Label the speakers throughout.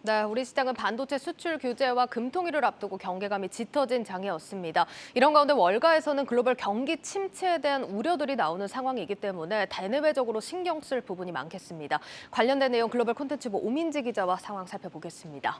Speaker 1: 네, 우리 시장은 반도체 수출 규제와 금통위를 앞두고 경계감이 짙어진 장이었습니다. 이런 가운데 월가에서는 글로벌 경기 침체에 대한 우려들이 나오는 상황이기 때문에 대내외적으로 신경 쓸 부분이 많겠습니다. 관련된 내용 글로벌 콘텐츠부 오민지 기자와 상황 살펴보겠습니다.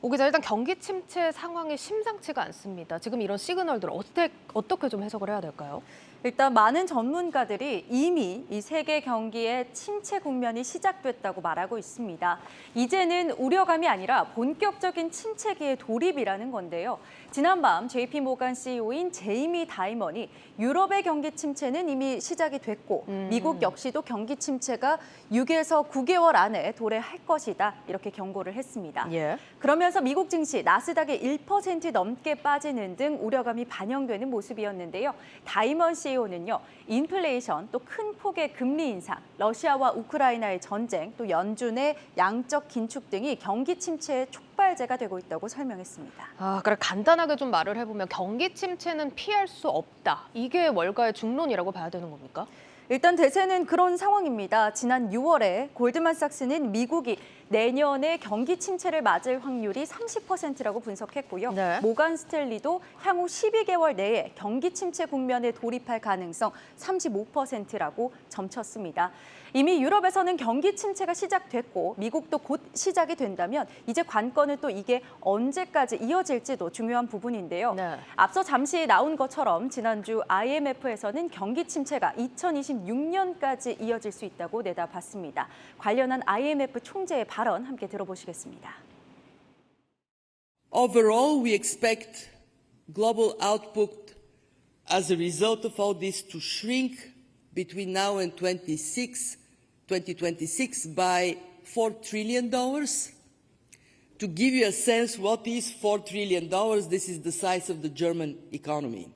Speaker 1: 오 기자, 일단 경기 침체 상황이 심상치가 않습니다. 지금 이런 시그널들 어떻게 좀 해석을 해야 될까요?
Speaker 2: 일단 많은 전문가들이 이미 이 세계 경기의 침체 국면이 시작됐다고 말하고 있습니다. 이제는 우려감이 아니라 본격적인 침체기의 돌입이라는 건데요. 지난밤 JP모간 CEO인 제이미 다이먼이 유럽의 경기 침체는 이미 시작이 됐고 미국 역시도 경기 침체가 6에서 9개월 안에 도래할 것이다 이렇게 경고를 했습니다.
Speaker 1: 예.
Speaker 2: 그러면서 미국 증시 나스닥이 1% 넘게 빠지는 등 우려감이 반영되는 모습이었는데요. 다이먼 CEO는요, 인플레이션, 또 큰 폭의 금리 인상, 러시아와 우크라이나의 전쟁, 또 연준의 양적 긴축 등이 경기 침체의 촉발제가 되고 있다고 설명했습니다.
Speaker 1: 그래 간단하게 좀 말을 해보면 경기 침체는 피할 수 없다. 이게 월가의 중론이라고 봐야 되는 겁니까?
Speaker 2: 일단 대세는 그런 상황입니다. 지난 6월에 골드만삭스는 미국이 내년에 경기 침체를 맞을 확률이 30%라고 분석했고요.
Speaker 1: 네.
Speaker 2: 모간 스탠리도 향후 12개월 내에 경기 침체 국면에 돌입할 가능성 35%라고 점쳤습니다. 이미 유럽에서는 경기 침체가 시작됐고 미국도 곧 시작이 된다면 이제 관건은 또 이게 언제까지 이어질지도 중요한 부분인데요.
Speaker 1: 네.
Speaker 2: 앞서 잠시 나온 것처럼 지난주 IMF에서는 경기 침체가 2026년까지 이어질 수 있다고 내다봤습니다. 관련한 IMF 총재의 발언 함께 들어보시겠습니다.
Speaker 3: Overall, we expect global output as a result of all this to shrink between now and 2026 by $4 trillion. To give you a sense what is $4 trillion, this is the size of the German economy.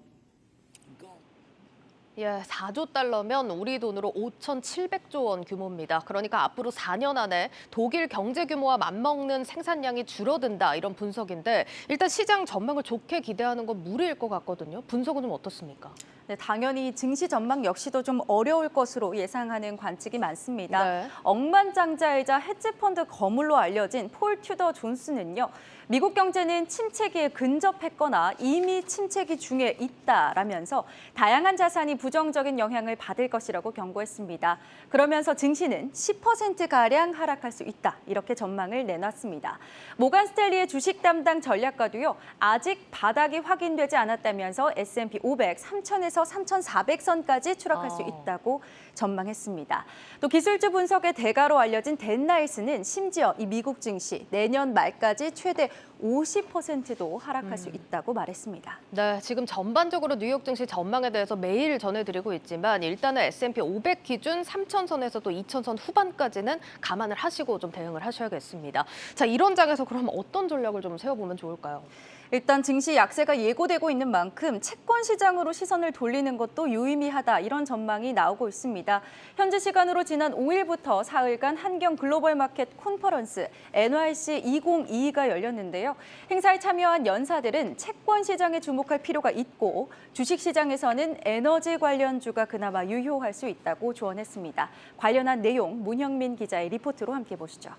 Speaker 1: 예, 4조 달러면 우리 돈으로 5,700조 원 규모입니다. 그러니까 앞으로 4년 안에 독일 경제 규모와 맞먹는 생산량이 줄어든다 이런 분석인데 일단 시장 전망을 좋게 기대하는 건 무리일 것 같거든요. 분석은 좀 어떻습니까?
Speaker 2: 네, 당연히 증시 전망 역시도 좀 어려울 것으로 예상하는 관측이 많습니다.
Speaker 1: 네.
Speaker 2: 억만장자이자 헤지펀드 거물로 알려진 폴 튜더 존스는요. 미국 경제는 침체기에 근접했거나 이미 침체기 중에 있다라면서 다양한 자산이 부정적인 영향을 받을 것이라고 경고했습니다. 그러면서 증시는 10%가량 하락할 수 있다 이렇게 전망을 내놨습니다. 모간 스탠리의 주식 담당 전략가도요. 아직 바닥이 확인되지 않았다면서 S&P 500 3,000에서 3,400선까지 추락할 수 있다고 전망했습니다. 또 기술주 분석의 대가로 알려진 댄 나일스는 심지어 이 미국 증시 내년 말까지 최대 50%도 하락할 수 있다고 말했습니다.
Speaker 1: 네, 지금 전반적으로 뉴욕 증시 전망에 대해서 매일 전해드리고 있지만 일단은 S&P 500 기준 3,000선에서 또 2,000선 후반까지는 감안을 하시고 좀 대응을 하셔야겠습니다. 자, 이런 장에서 그럼 어떤 전략을 좀 세워보면 좋을까요?
Speaker 2: 일단 증시 약세가 예고되고 있는 만큼 채권 시장으로 시선을 돌리는 것도 유의미하다 이런 전망이 나오고 있습니다. 현지 시간으로 지난 5일부터 사흘간 한경 글로벌 마켓 컨퍼런스 NYC 2022가 열렸는데요. 행사에 참여한 연사들은 채권 시장에 주목할 필요가 있고 주식 시장에서는 에너지 관련주가 그나마 유효할 수 있다고 조언했습니다. 관련한 내용 문형민 기자의 리포트로 함께 보시죠.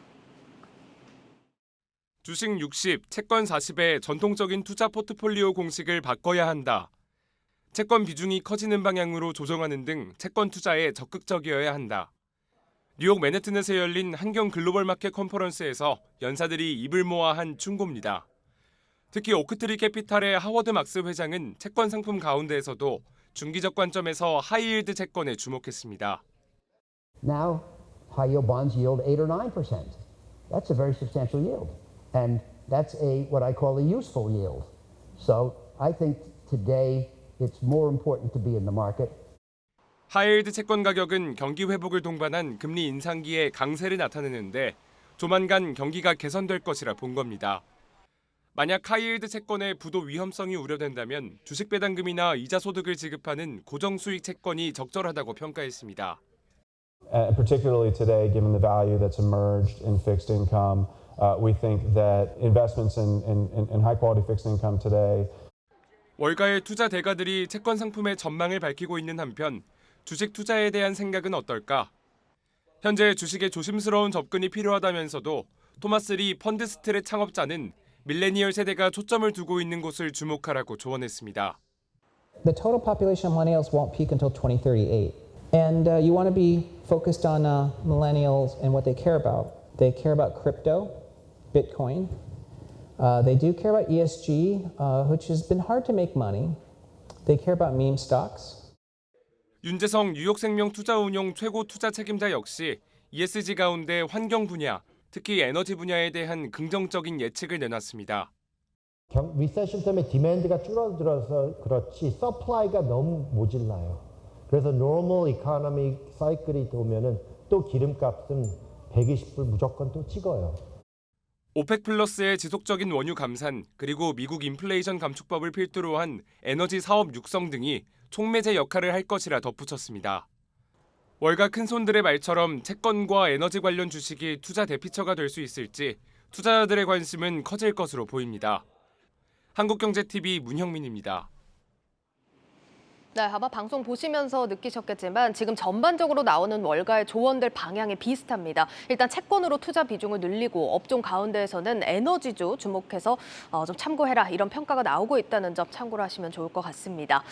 Speaker 4: 주식 60, 채권 40의 전통적인 투자 포트폴리오 공식을 바꿔야 한다. 채권 비중이 커지는 방향으로 조정하는 등 채권 투자에 적극적이어야 한다. 뉴욕 맨해튼에서 열린 한경 글로벌 마켓 컨퍼런스에서 연사들이 입을 모아 한 충고입니다. 특히 오크트리 캐피탈의 하워드 막스 회장은 채권 상품 가운데에서도 중기적 관점에서 하이힐드 채권에 주목했습니다.
Speaker 5: Now, high yield bonds yield 8 or 9%. That's a very substantial yield. And that's what I call a useful yield. So I think today it's more important to be in the market.
Speaker 4: 하이힐드 채권 가격은 경기 회복을 동반한 금리 인상기에 강세를 나타내는데 조만간 경기가 개선될 것이라 본 겁니다. 만약 하이힐드 채권의 부도 위험성이 우려된다면 주식 배당금이나 이자 소득을 지급하는 고정수익 채권이 적절하다고 평가했습니다.
Speaker 6: Particularly today, given the value that's emerged in fixed income, we think that investments in high-quality fixed income today.
Speaker 4: 월가의 투자 대가들이 채권 상품의 전망을 밝히고 있는 한편 주식 투자에 대한 생각은 어떨까? 현재 주식에 조심스러운 접근이 필요하다면서도 토마스 리 펀드스트의 창업자는 밀레니얼 세대가 초점을 두고 있는 곳을 주목하라고 조언했습니다.
Speaker 7: The total population of millennials won't peak until 2038. And you want to be focused on millennials and what they care about. They care about crypto, Bitcoin. They do care about ESG, which has been hard to make money. They care about meme stocks.
Speaker 4: 윤재성 뉴욕생명 투자운용 최고 투자 책임자 역시 ESG 가운데 환경 분야, 특히 에너지 분야에 대한 긍정적인 예측을 내놨습니다.
Speaker 8: 리세션 때문에 디맨드가 줄어들어서 그렇지 서플라이가 너무 모질라요. 그래서 노멀 이코노미 사이클이 오면은 또 기름값은 120불 무조건 또 찍어요.
Speaker 4: 오펙 플러스의 지속적인 원유 감산, 그리고 미국 인플레이션 감축법을 필두로 한 에너지 사업 육성 등이 촉매제 역할을 할 것이라 덧붙였습니다. 월가 큰손들의 말처럼 채권과 에너지 관련 주식이 투자 대피처가 될 수 있을지 투자자들의 관심은 커질 것으로 보입니다. 한국경제TV 문형민입니다.
Speaker 1: 네, 아마 방송 보시면서 느끼셨겠지만 지금 전반적으로 나오는 월가의 조언들 방향이 비슷합니다. 일단 채권으로 투자 비중을 늘리고 업종 가운데에서는 에너지주 주목해서 좀 참고해라 이런 평가가 나오고 있다는 점 참고를 하시면 좋을 것 같습니다.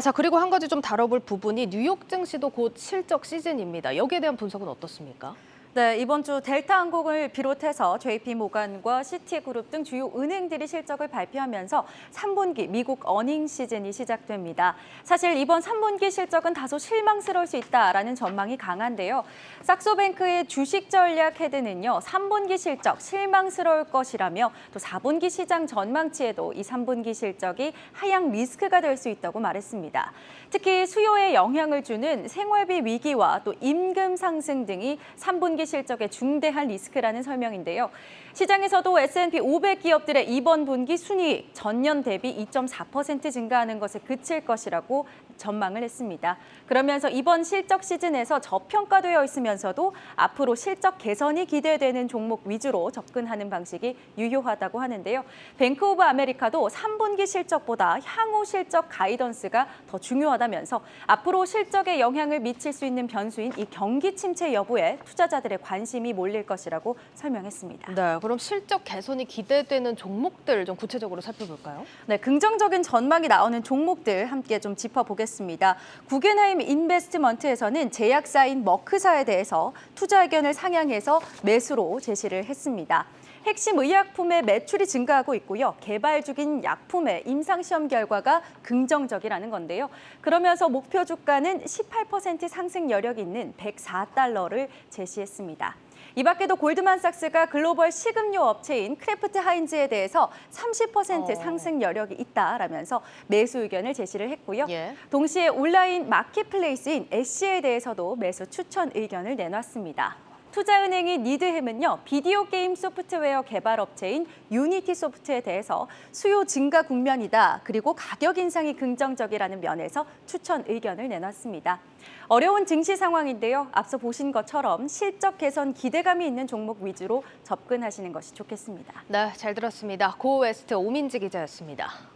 Speaker 1: 자, 그리고 한 가지 좀 다뤄볼 부분이 뉴욕 증시도 곧 실적 시즌입니다. 여기에 대한 분석은 어떻습니까?
Speaker 2: 네, 이번 주 델타항공을 비롯해서 JP모간과 시티그룹 등 주요 은행들이 실적을 발표하면서 3분기 미국 어닝 시즌이 시작됩니다. 사실 이번 3분기 실적은 다소 실망스러울 수 있다라는 전망이 강한데요. 삭소뱅크의 주식 전략 헤드는요, 3분기 실적 실망스러울 것이라며 또 4분기 시장 전망치에도 이 3분기 실적이 하향 리스크가 될 수 있다고 말했습니다. 특히 수요에 영향을 주는 생활비 위기와 또 임금 상승 등이 3분기 실적의 중대한 리스크라는 설명인데요. 시장에서도 S&P 500 기업들의 이번 분기 순이익 전년 대비 2.4% 증가하는 것에 그칠 것이라고 전망을 했습니다. 그러면서 이번 실적 시즌에서 저평가되어 있으면서도 앞으로 실적 개선이 기대되는 종목 위주로 접근하는 방식이 유효하다고 하는데요. 뱅크 오브 아메리카도 3분기 실적보다 향후 실적 가이던스가 더 중요하다면서 앞으로 실적에 영향을 미칠 수 있는 변수인 이 경기 침체 여부에 투자자들의 관심이 몰릴 것이라고 설명했습니다.
Speaker 1: 네, 그럼 실적 개선이 기대되는 종목들 좀 구체적으로 살펴볼까요?
Speaker 2: 네, 긍정적인 전망이 나오는 종목들 함께 좀 짚어보겠습니다. 구겐하임 인베스트먼트에서는 제약사인 머크사에 대해서 투자 의견을 상향해서 매수로 제시를 했습니다. 핵심 의약품의 매출이 증가하고 있고요. 개발 중인 약품의 임상시험 결과가 긍정적이라는 건데요. 그러면서 목표 주가는 18% 상승 여력이 있는 104달러를 제시했습니다. 이 밖에도 골드만삭스가 글로벌 식음료 업체인 크래프트 하인즈에 대해서 30% 상승 여력이 있다라면서 매수 의견을 제시를 했고요.
Speaker 1: 예.
Speaker 2: 동시에 온라인 마켓플레이스인 애쉬에 대해서도 매수 추천 의견을 내놨습니다. 투자은행인 니드햄은요, 비디오 게임 소프트웨어 개발 업체인 유니티 소프트에 대해서 수요 증가 국면이다. 그리고 가격 인상이 긍정적이라는 면에서 추천 의견을 내놨습니다. 어려운 증시 상황인데요. 앞서 보신 것처럼 실적 개선 기대감이 있는 종목 위주로 접근하시는 것이 좋겠습니다.
Speaker 1: 네, 잘 들었습니다. 고웨스트 오민지 기자였습니다.